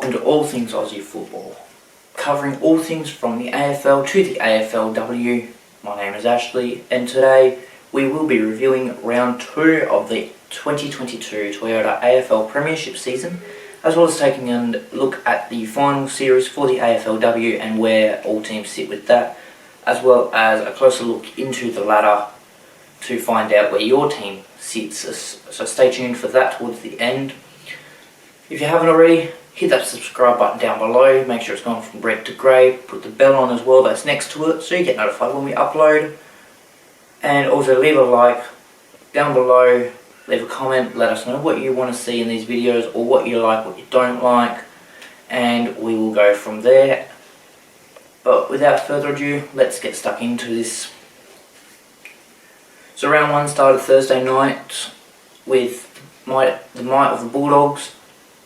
welcome to All Things Aussie Football, covering all things from the AFL to the AFLW. My name is Ashley, and today we will be reviewing round 2 of the 2022 Toyota AFL Premiership season, as well as taking a look at the final series for the AFLW and where all teams sit with that, as well as a closer look into the ladder to find out where your team sits. So stay tuned for that towards the end. If you haven't already, hit that subscribe button down below, make sure it's gone from red to grey, put the bell on as well that's next to it so you get notified when we upload. And also leave a like down below, leave a comment, let us know what you want to see in these videos or what you like, what you don't like, and we will go from there. But without further ado, let's get stuck into this. So round 1 started Thursday night with the might of the Bulldogs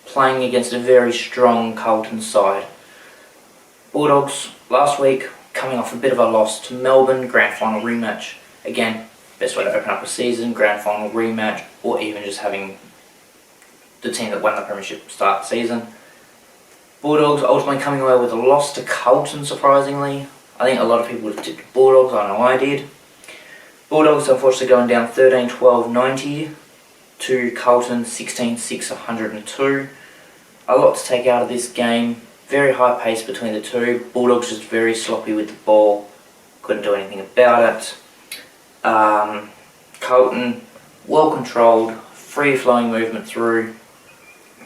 playing against a very strong Carlton side. Bulldogs last week coming off a bit of a loss to Melbourne, grand final rematch. Again, best way to open up a season, grand final rematch, or even just having the team that won the premiership start the season. Bulldogs ultimately coming away with a loss to Carlton, surprisingly. I think a lot of people would have tipped Bulldogs, I know I did. Bulldogs unfortunately going down 13-12-90 to Carlton 16-6-102. A lot to take out of this game. Very high pace between the two. Bulldogs just very sloppy with the ball. Couldn't do anything about it. Carlton, well controlled, free flowing movement through.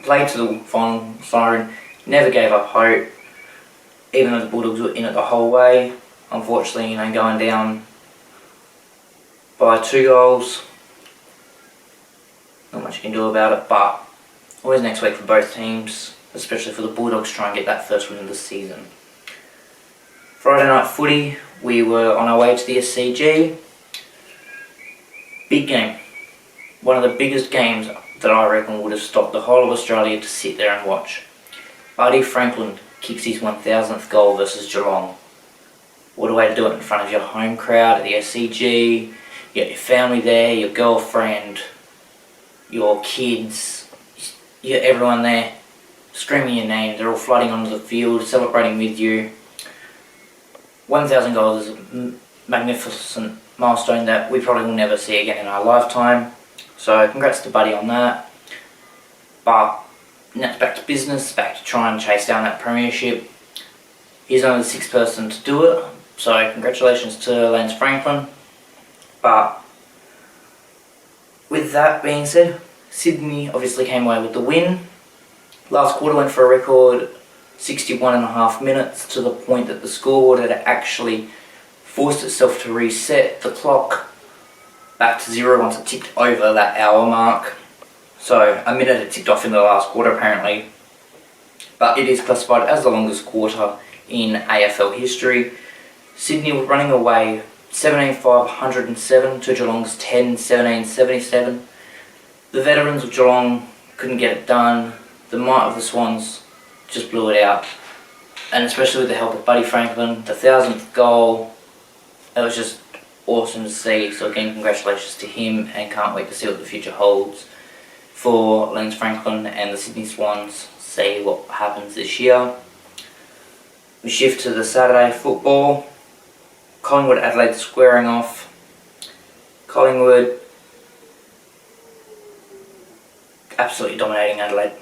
Played to the final siren. Never gave up hope. Even though the Bulldogs were in it the whole way. Unfortunately, going down by 2 goals. Not much you can do about it, but always next week for both teams, especially for the Bulldogs to try and get that first win of the season. Friday night footy, we were on our way to the SCG. Big game. One of the biggest games that I reckon would have stopped the whole of Australia to sit there and watch. Buddy Franklin kicks his 1000th goal versus Geelong. What a way to do it in front of your home crowd at the SCG. You got your family there, your girlfriend, your kids, you got everyone there screaming your name. They're all flooding onto the field, celebrating with you. 1,000 goals is a magnificent milestone that we probably will never see again in our lifetime. So congrats to Buddy on that. But now it's back to business, back to try and chase down that premiership. He's only the 6th person to do it, so congratulations to Lance Franklin. But with that being said, Sydney obviously came away with the win. Last quarter went for a record 61.5 minutes, to the point that the scoreboard had actually forced itself to reset the clock back to 0 once it ticked over that hour mark. So a minute had ticked off in the last quarter apparently, but it is classified as the longest quarter in AFL history. Sydney were running away 17-5-107 to Geelong's 10-17-77. The veterans of Geelong couldn't get it done. The might of the Swans just blew it out. And especially with the help of Buddy Franklin, the 1000th goal, it was just awesome to see. So again, congratulations to him, and can't wait to see what the future holds for Lance Franklin and the Sydney Swans. See what happens this year. We shift to the Saturday football. Collingwood Adelaide squaring off. Collingwood absolutely dominating Adelaide.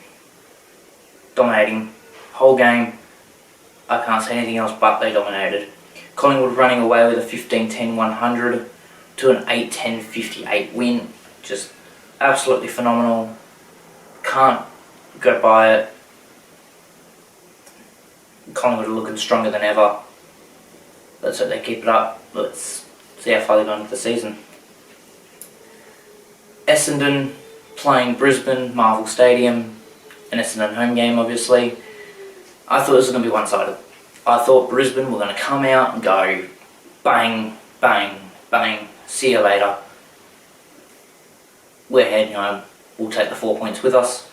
Dominating whole game. I can't say anything else but they dominated. Collingwood running away with a 15-10-100 to an 8-10-58 win. Just absolutely phenomenal. Can't go by it. Collingwood are looking stronger than ever. Let's hope they keep it up. Let's see how far they go into the season. Essendon playing Brisbane, Marvel Stadium, an Essendon home game obviously. I thought this was going to be one-sided. I thought Brisbane were going to come out and go bang, bang, bang, see you later. We're heading home, we'll take the 4 points with us.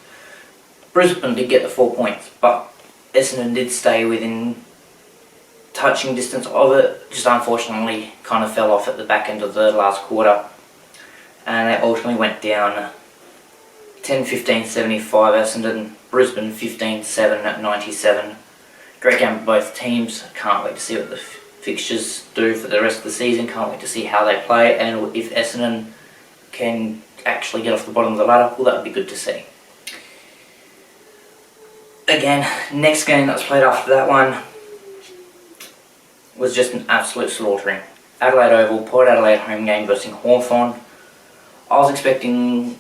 Brisbane did get the 4 points, but Essendon did stay within touching distance of it, just unfortunately kind of fell off at the back end of the last quarter, and they ultimately went down 10-15, 75 Essendon. Brisbane 15-7 at 97. Great game for both teams. Can't wait to see what the fixtures do for the rest of the season. Can't wait to see how they play, and if Essendon can actually get off the bottom of the ladder, well, that would be good to see. Again, next game that was played after that one was just an absolute slaughtering. Adelaide Oval, Port Adelaide home game versus Hawthorn. I was expecting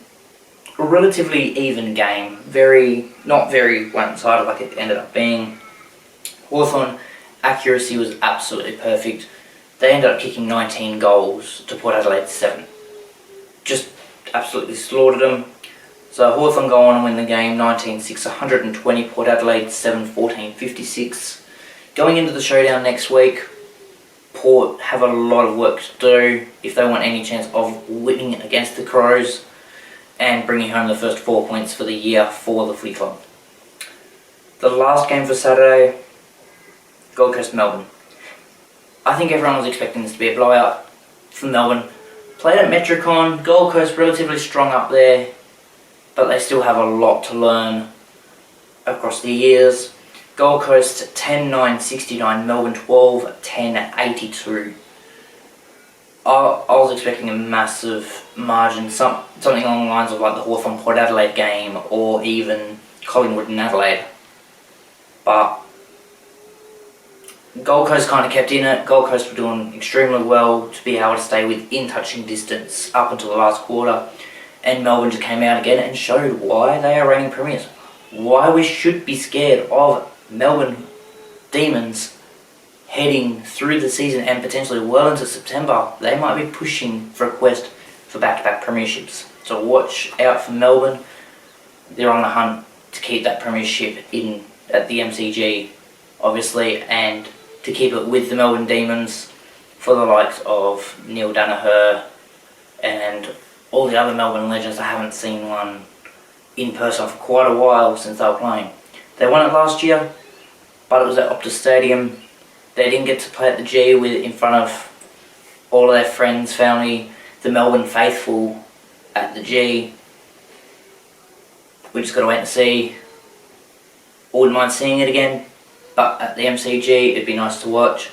a relatively even game, not very one-sided like it ended up being. Hawthorn accuracy was absolutely perfect. They ended up kicking 19 goals to Port Adelaide 7. Just absolutely slaughtered them. So Hawthorn go on and win the game 19-6, 120, Port Adelaide 7-14, 56. Going into the showdown next week, Port have a lot of work to do if they want any chance of winning against the Crows and bringing home the first 4 points for the year for the footy club. The last game for Saturday, Gold Coast Melbourne. I think everyone was expecting this to be a blowout for Melbourne. Played at Metricon, Gold Coast relatively strong up there, but they still have a lot to learn across the years. Gold Coast 10-9, 69, Melbourne 12-10, 82. I was expecting a massive margin, something along the lines of like the Hawthorn Port Adelaide game or even Collingwood and Adelaide. But Gold Coast kind of kept in it. Gold Coast were doing extremely well to be able to stay within touching distance up until the last quarter. And Melbourne just came out again and showed why they are reigning premiers. Why we should be scared of Melbourne Demons heading through the season and potentially well into September. They might be pushing for a quest for back-to-back premierships. So watch out for Melbourne. They're on the hunt to keep that premiership in at the MCG, obviously, and to keep it with the Melbourne Demons for the likes of Neil Danaher and all the other Melbourne legends. I haven't seen one in person for quite a while since they were playing. They won it last year, but it was at Optus Stadium. They didn't get to play at the G in front of all of their friends, family, the Melbourne faithful at the G. We just got to wait and see. I wouldn't mind seeing it again, but at the MCG it'd be nice to watch.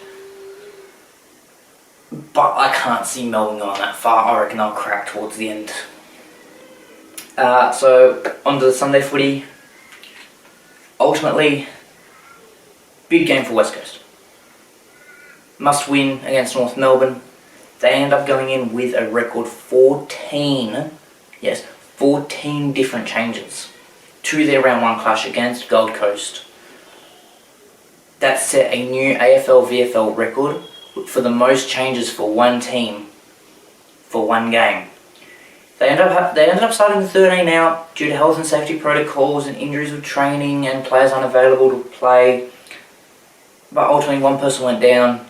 But I can't see Melbourne going that far. I reckon they'll crack towards the end. So on to the Sunday footy. Ultimately, big game for West Coast. Must win against North Melbourne. They end up going in with a record 14 different changes to their round 1 clash against Gold Coast. That set a new AFL VFL record for the most changes for one team for one game. They ended up starting 13 out due to health and safety protocols and injuries with training and players unavailable to play. But ultimately one person went down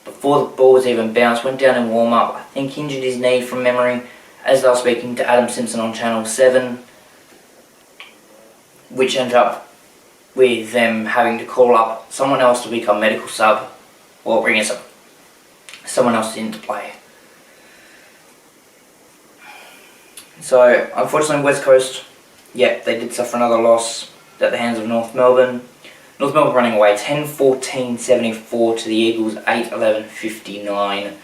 before the ball was even bounced, went down in warm-up. I think he injured his knee from memory as they were speaking to Adam Simpson on Channel 7, which ended up with them having to call up someone else to become medical sub or bring someone else in to play. So, unfortunately, West Coast, they did suffer another loss at the hands of North Melbourne. North Melbourne running away 10-14-74 to the Eagles, 8-11-59.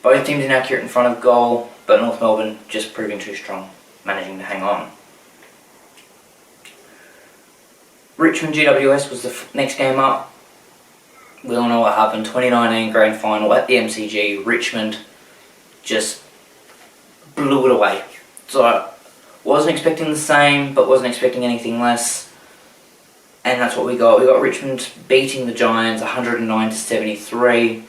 Both teams inaccurate in front of goal, but North Melbourne just proving too strong, managing to hang on. Richmond GWS was the next game up. We all know what happened. 2019 grand final at the MCG. Richmond just blew it away. So I wasn't expecting the same, but wasn't expecting anything less. And that's what we got. We got Richmond beating the Giants 109-73.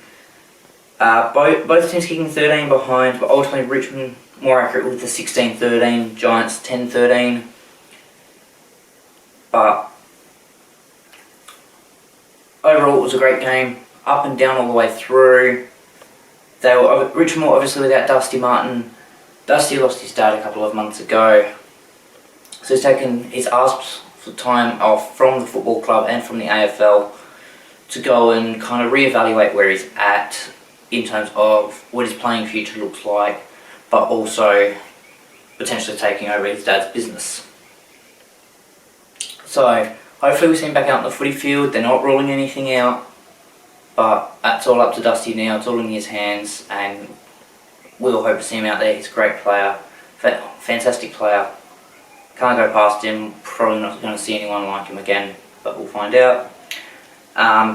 Both teams kicking 13 behind, but ultimately Richmond more accurate with the 16-13, Giants 10-13. But overall it was a great game, up and down all the way through. Richmond were obviously without Dusty Martin. Dusty lost his dad a couple of months ago, so he's asked for time off from the football club and from the AFL to go and kind of reevaluate where he's at in terms of what his playing future looks like, but also potentially taking over his dad's business. So hopefully we see him back out in the footy field. They're not ruling anything out, but that's all up to Dusty now. It's all in his hands, and we'll hope to see him out there. He's a great player, fantastic player. Can't go past him. Probably not going to see anyone like him again, but we'll find out.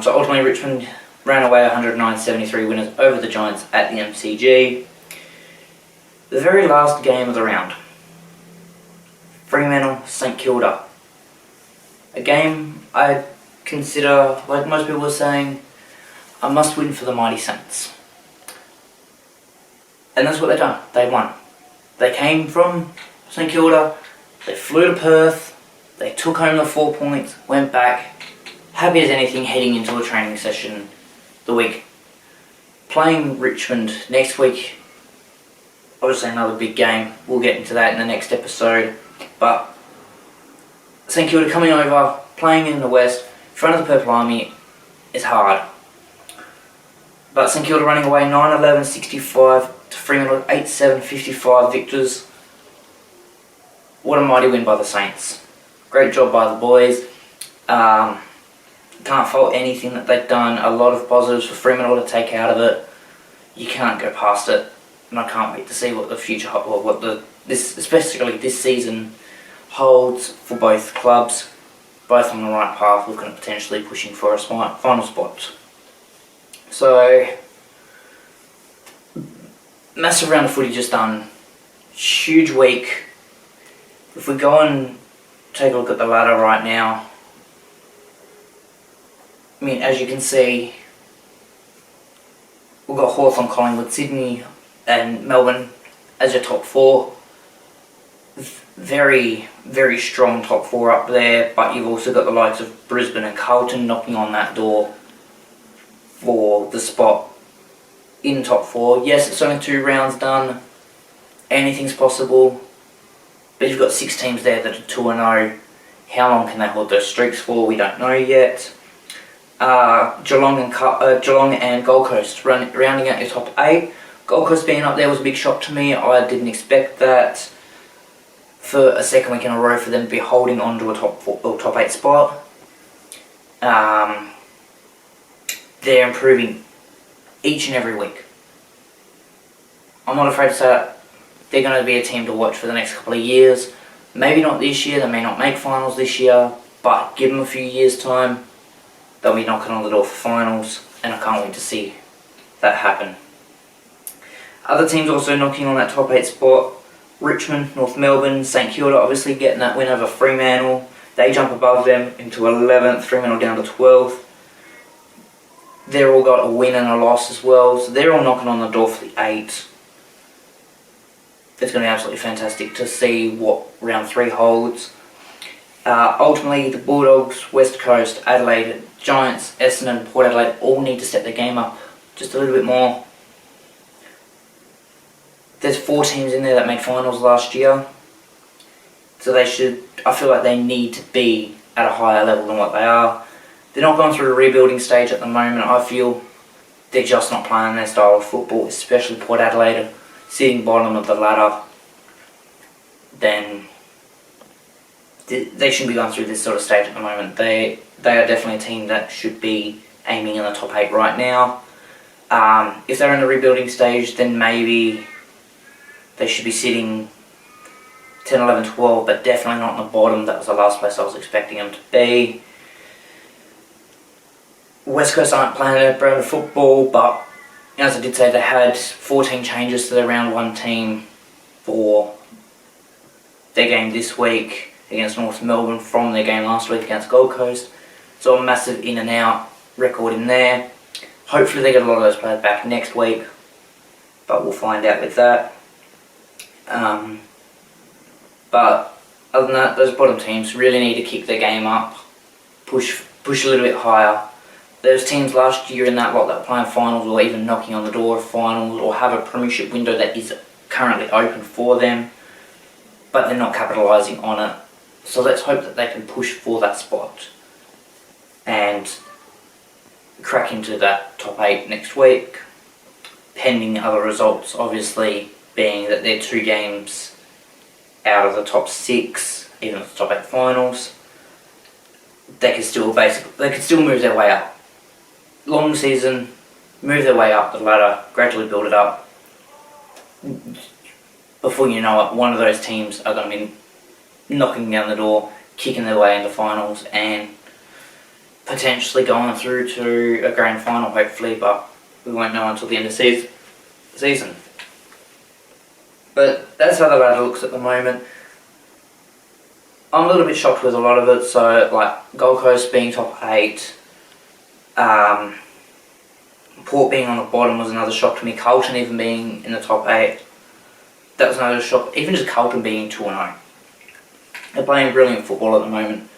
So ultimately Richmond ran away 109-73 winners over the Giants at the MCG. The very last game of the round, Fremantle St Kilda. A game I consider, like most people are saying, a must win for the mighty Saints. And that's what they've done. They won. They came from St Kilda, they flew to Perth, they took home the 4 points, went back, happy as anything heading into a training session the week. Playing Richmond next week, obviously another big game. We'll get into that in the next episode. But St Kilda coming over, playing in the West, in front of the Purple Army, is hard. But St Kilda running away 9-11-65 to Fremantle 8-7-55 victors. What a mighty win by the Saints. Great job by the boys. Can't fault anything that they've done. A lot of positives for Fremantle to take out of it. You can't go past it, and I can't wait to see what the future, or especially this season holds for both clubs. Both on the right path, looking at potentially pushing for a final spot. So, massive round of footy just done. Huge week. If we go and take a look at the ladder right now, I mean, as you can see, we've got Hawthorn, Collingwood, Sydney and Melbourne as your top four. Very, very strong top four up there, but you've also got the likes of Brisbane and Carlton knocking on that door for the spot in top four. Yes, it's only 2 rounds done. Anything's possible. But you've got 6 teams there that are 2-0. How long can they hold those streaks for? We don't know yet. Geelong and Gold Coast rounding out your top 8. Gold Coast being up there was a big shock to me. I didn't expect that for a second week in a row for them to be holding on to a top 8 spot. They're improving each and every week. I'm not afraid to say that. They're going to be a team to watch for the next couple of years. Maybe not this year, they may not make finals this year, but give them a few years' time, they'll be knocking on the door for finals, and I can't wait to see that happen. Other teams also knocking on that top 8 spot, Richmond, North Melbourne, St Kilda obviously getting that win over Fremantle. They jump above them into 11th, Fremantle down to 12th. They've all got a win and a loss as well, so they're all knocking on the door for the 8. It's going to be absolutely fantastic to see what round 3 holds. Ultimately, the Bulldogs, West Coast, Adelaide, Giants, Essendon, Port Adelaide all need to step their game up just a little bit more. There's 4 teams in there that made finals last year, so I feel like they need to be at a higher level than what they are. They're not going through a rebuilding stage at the moment. I feel they're just not playing their style of football, especially Port Adelaide, sitting bottom of the ladder. Then they shouldn't be going through this sort of stage at the moment. They are definitely a team that should be aiming in the top 8 right now. If they're in the rebuilding stage, then maybe they should be sitting 10, 11, 12, but definitely not in the bottom. That was the last place I was expecting them to be. West Coast aren't playing their brand of football, but as I did say, they had 14 changes to their round 1 team for their game this week against North Melbourne from their game last week against Gold Coast. So a massive in and out record in there. Hopefully they get a lot of those players back next week, but we'll find out with that. But other than that, those bottom teams really need to kick their game up, push a little bit higher. Those teams last year in that lot that are playing finals or even knocking on the door of finals or have a premiership window that is currently open for them, but they're not capitalising on it. So let's hope that they can push for that spot and crack into that top 8 next week, pending other results, obviously being that they're 2 games out of the top 6, even at the top 8 finals. they could still move their way up. Long season, move their way up the ladder, gradually build it up. Before you know it, one of those teams are going to be knocking down the door, kicking their way into finals, and potentially going through to a grand final, hopefully, but we won't know until the end of the season. But that's how the ladder looks at the moment. I'm a little bit shocked with a lot of it. So, like Gold Coast being top 8, Port being on the bottom was another shock to me. Carlton even being in the top 8, that was another shock. Even just Carlton being 2-0. They're playing brilliant football at the moment.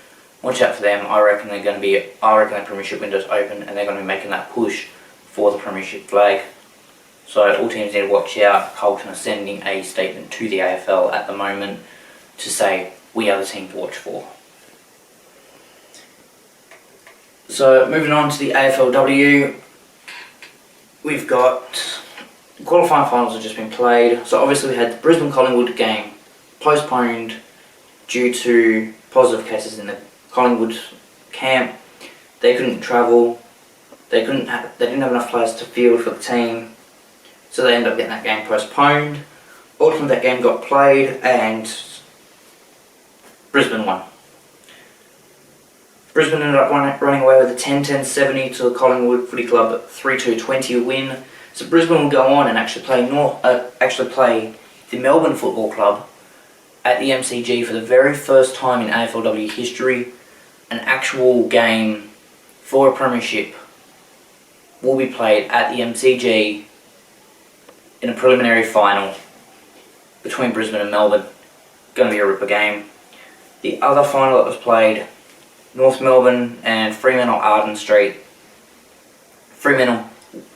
Watch out for them. I reckon the premiership window's open and they're going to be making that push for the premiership flag. So all teams need to watch out. Carlton are sending a statement to the AFL at the moment to say we are the team to watch for. So moving on to the AFLW, we've got qualifying finals have just been played. So obviously we had the Brisbane-Collingwood game postponed due to positive cases in the Collingwood camp. They couldn't travel. They didn't have enough players to field for the team, so they ended up getting that game postponed. Ultimately, that game got played and Brisbane won. Brisbane ended up running away with a 10-10-70 to the Collingwood Footy Club 3-2-20 win. So Brisbane will go on and actually play the Melbourne Football Club at the MCG for the very first time in AFLW history. An actual game for a premiership will be played at the MCG in a preliminary final between Brisbane and Melbourne. Going to be a ripper game. The other final that was played, North Melbourne and Fremantle Arden Street. Fremantle,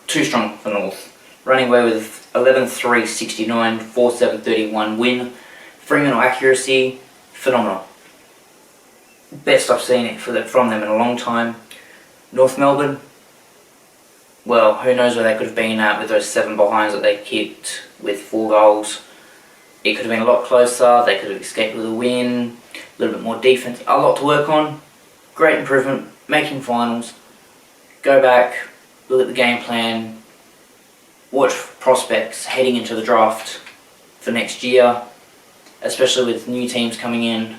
too strong for North. Running away with 11-3-69, 4-7-31 win. Fremantle accuracy, phenomenal. Best I've seen it from them in a long time. North Melbourne, well, who knows where they could have been at with those 7 behinds that they kicked with 4 goals. It could have been a lot closer. They could have escaped with a win. A little bit more defense. A lot to work on. Great improvement. Making finals. Go back. Look at the game plan. Watch prospects heading into the draft for next year. Especially with new teams coming in.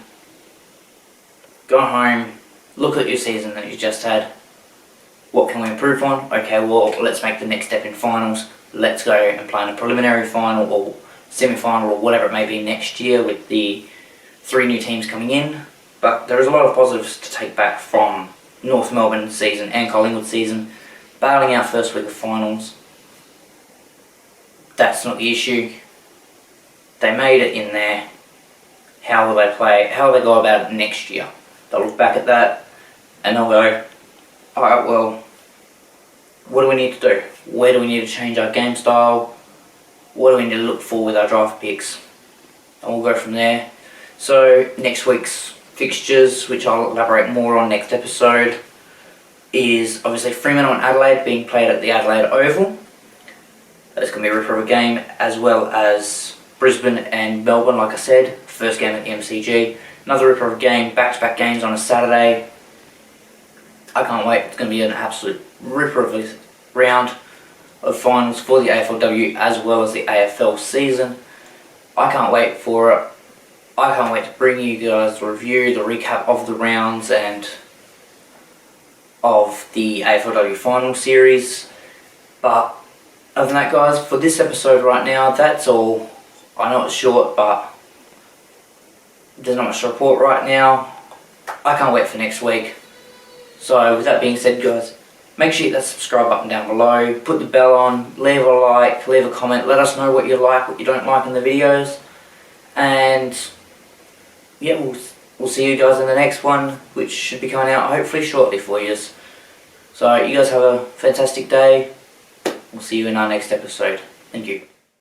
Go home. Look at your season that you just had. What can we improve on? Okay, well, let's make the next step in finals. Let's go and play in a preliminary final or semi-final or whatever it may be next year with the 3 new teams coming in. But there is a lot of positives to take back from North Melbourne season and Collingwood season. Bailing out first week of finals. That's not the issue. They made it in there. How will they play? How will they go about it next year? They'll look back at that and they'll go, alright, well, what do we need to do? Where do we need to change our game style? What do we need to look for with our draft picks? And we'll go from there. So next week's fixtures, which I'll elaborate more on next episode, is obviously Fremantle and Adelaide being played at the Adelaide Oval. That's going to be a ripper of a game, as well as Brisbane and Melbourne, like I said, first game at the MCG. Another ripper of a game, back-to-back games on a Saturday. I can't wait. It's going to be an absolute ripper of a round of finals for the AFLW as well as the AFL season. I can't wait for it. I can't wait to bring you guys the review, the recap of the rounds and of the AFLW final series. But other than that, guys, for this episode right now, that's all. I know it's short, but there's not much to report right now. I can't wait for next week. So with that being said, guys, make sure you hit that subscribe button down below, put the bell on, leave a like, leave a comment, let us know what you like, what you don't like in the videos, and yeah, we'll see you guys in the next one, which should be coming out hopefully shortly for you. So you guys have a fantastic day. We'll see you in our next episode. Thank you.